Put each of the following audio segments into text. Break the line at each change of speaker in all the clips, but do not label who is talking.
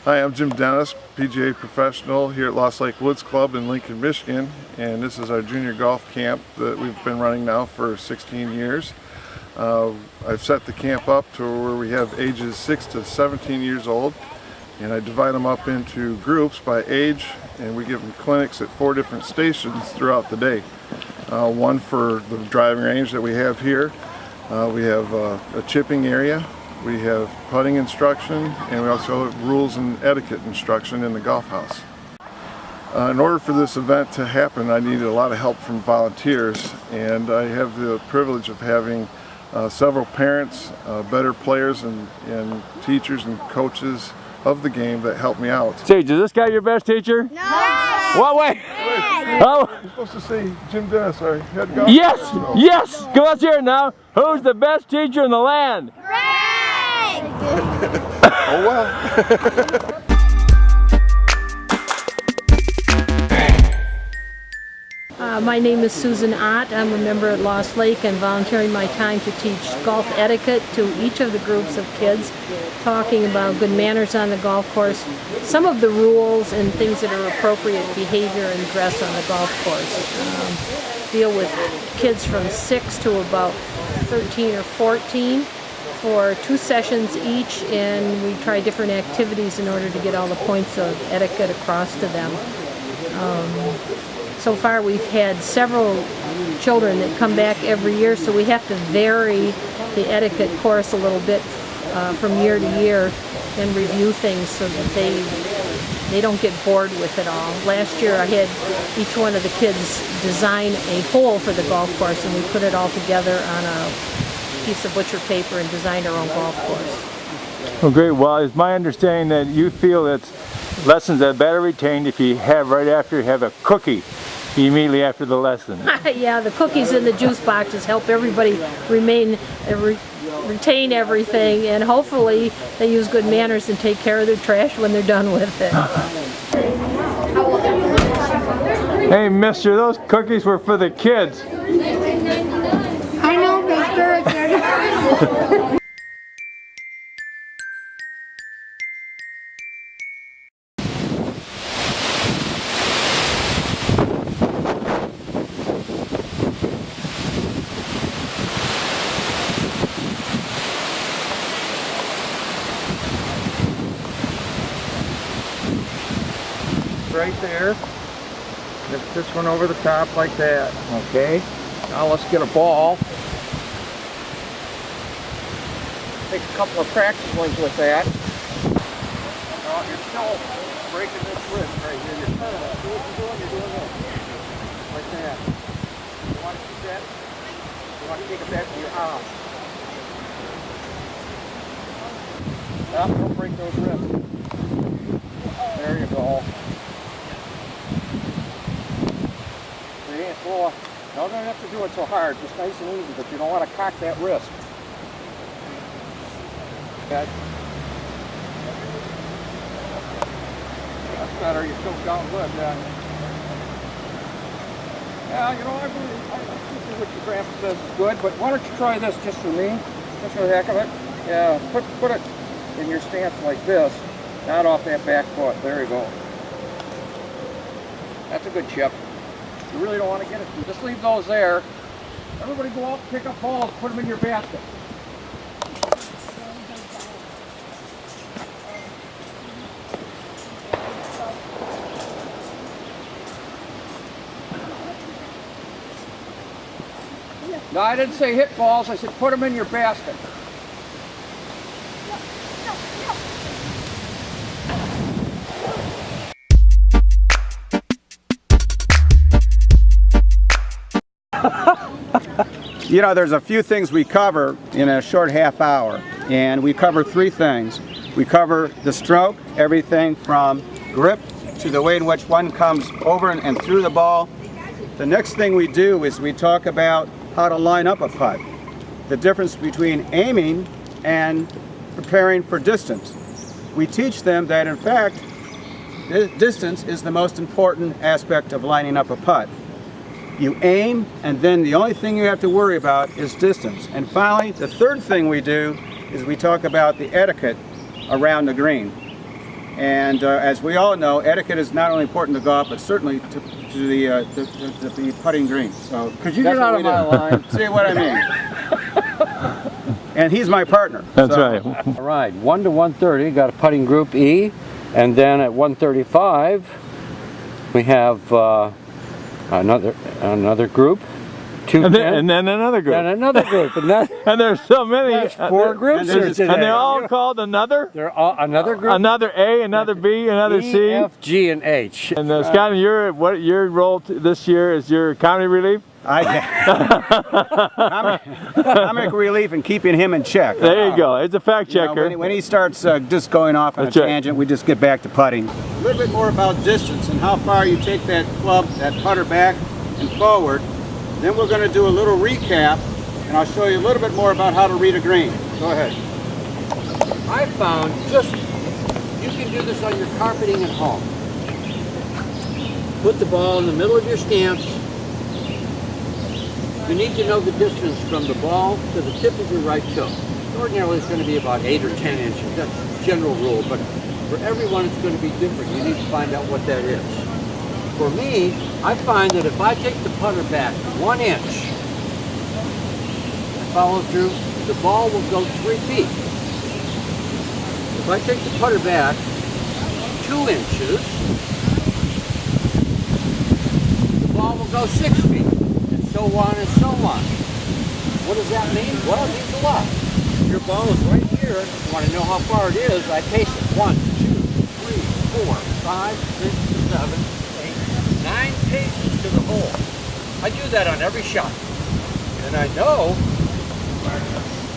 Hi, I'm Jim Dennis, PGA professional here at Lost Lake Woods Club in Lincoln, Michigan, and this is our junior golf camp that we've been running now for 16 years. I've set the camp up to where we have ages 6 to 17 years old, and I divide them up into groups by age, and we give them clinics at 4 different stations throughout the day. One for the driving range that we have here. We have a chipping area. We have putting instruction, and we also have rules and etiquette instruction in the golf house. In order for this event to happen, I needed a lot of help from volunteers, and I have the privilege of having several parents, better players, and teachers and coaches of the game that help me out.
Sage, is this guy your best teacher?
No!
What way?
Oh. You're supposed to say Jim Dennis, our head golf.
Yes! Yes! Come on, here now. Who's the best teacher in the land?
Oh well.
My name is Susan Ott. I'm a member at Lost Lake and volunteering my time to teach golf etiquette to each of the groups of kids, talking about good manners on the golf course, some of the rules and things that are appropriate behavior and dress on the golf course. Deal with kids from 6 to about 13 or 14 for 2 sessions each, and we try different activities in order to get all the points of etiquette across to them. So far we've had several children that come back every year, so we have to vary the etiquette course a little bit from year to year and review things so that they don't get bored with it all. Last year I had each one of the kids design a hole for the golf course, and we put it all together on a piece of butcher paper and designed our own golf course.
Well, great. Well, it's my understanding that you feel that lessons are better retained if you have right after you have a cookie immediately after the lesson.
Yeah, the cookies in the juice boxes help everybody retain everything, and hopefully they use good manners and take care of their trash when they're done with it.
Hey, mister, those cookies were for the kids.
I know, mister.
Right there. Lift this one over the top like that. Okay. Now let's get a ball. Take a couple of practice ones with that. Oh, you're still breaking this wrist right here. You're kind of, see what you're doing? You're doing this. Like that. You want to keep that? You want to take it back to your arm. Oh, don't break those wrists. There you go. Well, you don't have to do it so hard, just nice and easy, but you don't want to cock that wrist. That's better, you choke down good, yeah. Yeah, you know, I think what your grandpa says is good, but why don't you try this just for me, just for the heck of it? Yeah, put it in your stance like this, Not off that back foot. There you go. That's a good chip. You really don't want to get it. Just leave those there. Everybody go out, pick up balls, put them in your basket. No, I didn't say hit balls. I said put them in your basket. You know, there's a few things we cover in a short half hour, and we cover three things. We cover the stroke, everything from grip to the way in which one comes over and through the ball. The next thing we do is we talk about how to line up a putt, the difference between aiming and preparing for distance. We teach them that, in fact, distance is the most important aspect of lining up a putt. You aim, and then the only thing you have to worry about is distance. And finally, the third thing we do is we talk about the etiquette around the green. And as we all know, etiquette is not only important to golf, but certainly to the putting green. So could you get out of my line? See what I mean? And he's my partner.
That's right.
All right, 1 to 130, got a putting group E, and then at 135, we have another group.
And then another group.
And another group. And,
and there's so many.
There's 4 groups here today.
And they're all called another?
They're all another group?
Another A, another B, another
E,
C.
F, G, and H.
And Scott, your role this year is your comedy relief?
Comic relief and keeping him in check.
There you go. It's a fact checker.
You know, when he starts just going off on a tangent, we just get back to putting. A little bit more about distance and how far you take that club, that putter back and forward. Then we're going to do a little recap, and I'll show you a little bit more about how to read a green. Go ahead. I found you can do this on your carpeting at home. Put the ball in the middle of your stance. You need to know the distance from the ball to the tip of your right toe. Ordinarily it's going to be about 8 or 10 inches. That's the general rule, but for everyone it's going to be different. You need to find out what that is. For me, I find that if I take the putter back 1 inch and follow through, the ball will go 3 feet. If I take the putter back 2 inches, the ball will go 6 feet. So on and so on. What does that mean? Well, it means a lot. Your ball is right here. You want to know how far it is, I pace it. 1, 2, 3, 4, 5, 6, 7, 8, 9 paces to the hole. I do that on every shot. And I know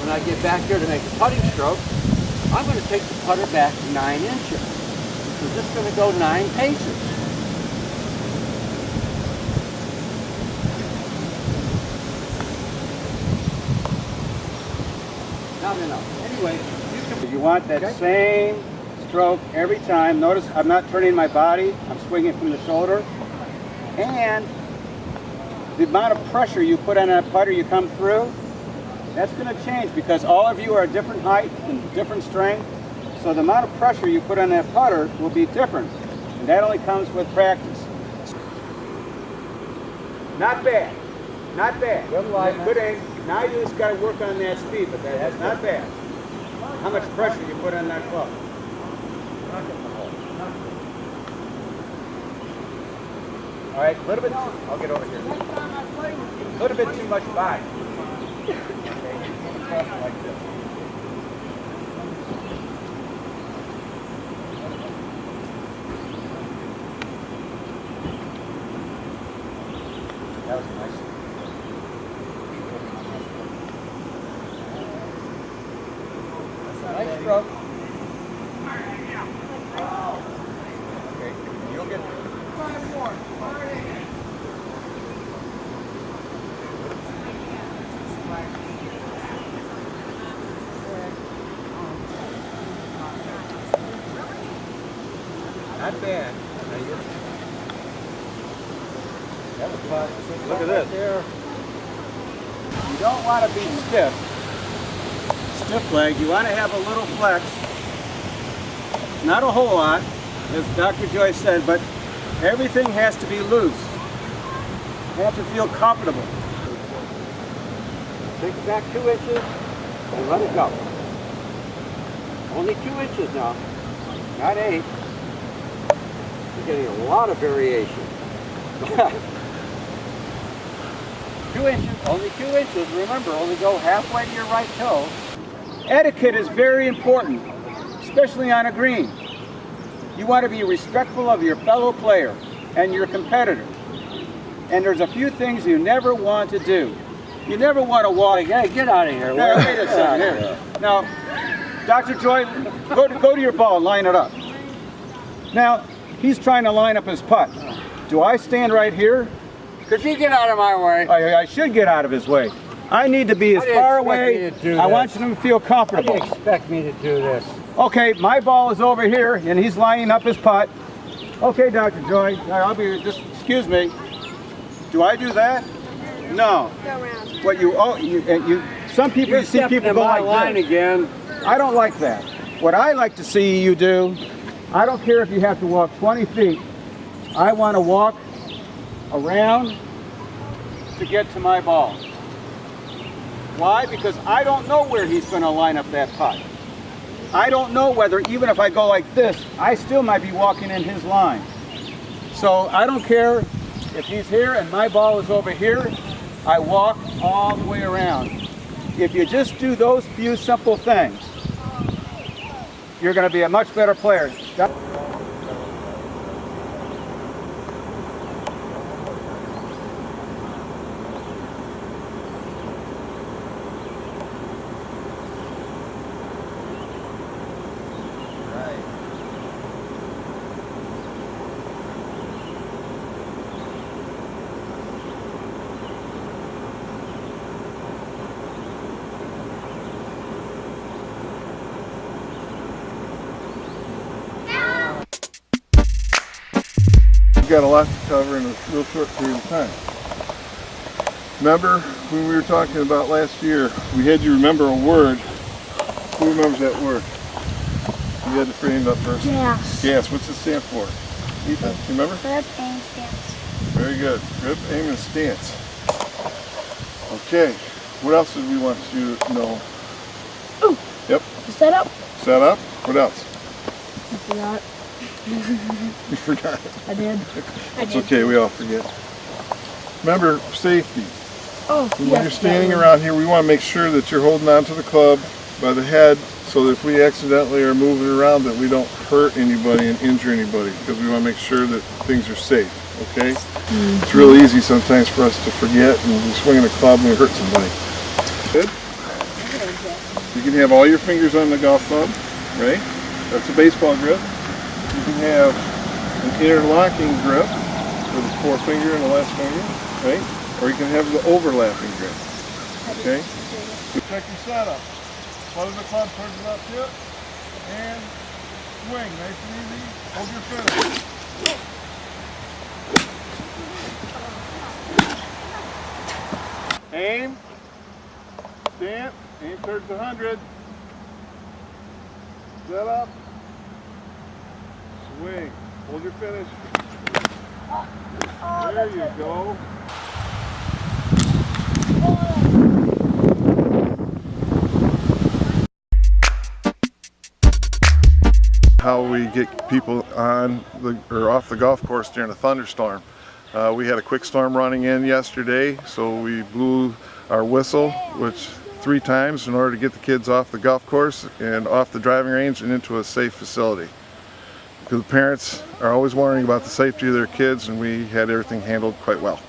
when I get back here to make a putting stroke, I'm going to take the putter back 9 inches. So this is going to go 9 paces. Anyway, you want that same stroke every time. Notice I'm not turning my body, I'm swinging from the shoulder. And the amount of pressure you put on that putter you come through, that's going to change because all of you are a different height and different strength. So the amount of pressure you put on that putter will be different. And that only comes with practice. Not bad. Not bad. Good aim. Now you just got to work on that speed, but that's not bad. How much pressure you put on that club? All right, a little bit. I'll get over here. A little bit too much back. Okay, like this. That was nice. Nice stroke. Okay, you'll get 5 more. Not bad. That was fun. Look at this. There. You don't want to be stiff leg. You want to have a little flex. Not a whole lot, as Dr. Joyce said, but everything has to be loose. You have to feel comfortable. Take it back 2 inches and let it go. Only 2 inches now, not 8. You're getting a lot of variation. 2 inches, only 2 inches. Remember, only go halfway to your right toe. Etiquette is very important, especially on a green. You want to be respectful of your fellow player and your competitor. And there's a few things you never want to do. You never want to walk. Hey, get out of here. Now, wait a second. Here. Now, Dr. Joy, go to your ball and line it up. Now, he's trying to line up his putt. Do I stand right here?
Could you get out of my way?
I should get out of his way. I need to be as far away. I want you to feel comfortable.
How do you expect me to do this?
Okay, my ball is over here, and he's lining up his putt. Okay, Dr. Joy, I'll be just. Excuse me. Do I do that? No.
Go around.
What you some people
You're
you see people
in
go
my
like
line
this.
again.
I don't like that. What I like to see you do, I don't care if you have to walk 20 feet. I want to walk around to get to my ball. Why? Because I don't know where he's going to line up that putt. I don't know whether, even if I go like this, I still might be walking in his line. So I don't care if he's here and my ball is over here, I walk all the way around. If you just do those few simple things, you're going to be a much better player.
We've got a lot to cover in a real short period of time. Remember when we were talking about last year, we had you remember a word. Who remembers that word? You had to frame it up first.
Gas.
Gas. What's it stand for? Ethan, you remember?
Grip and stance.
Very good. Grip, aim, and stance. Okay. What else did we want you to know?
Ooh.
Yep.
Set up.
Set up. What else?
I forgot.
You forgot.
I did.
It's okay. We all forget. Remember safety.
Oh,
When you're standing around here, we want to make sure that you're holding on to the club by the head so that if we accidentally are moving around that we don't hurt anybody and injure anybody, because we want to make sure that things are safe, okay? It's real easy sometimes for us to forget and we swing in a club and we hurt somebody. Good? You can have all your fingers on the golf club, right? That's a baseball grip. You can have an interlocking grip with the forefinger and the last finger, right? Or you can have the overlapping grip, okay? Check your setup. Float the club towards the left hip, and swing, nice and easy. Hold your finish. Aim, stance, aim towards the 100. Set up, swing, hold your finish. There you go. How we get people on or off the golf course during a thunderstorm. We had a quick storm running in yesterday, so we blew our whistle, which 3 times in order to get the kids off the golf course and off the driving range and into a safe facility. Because the parents are always worrying about the safety of their kids, and we had everything handled quite well.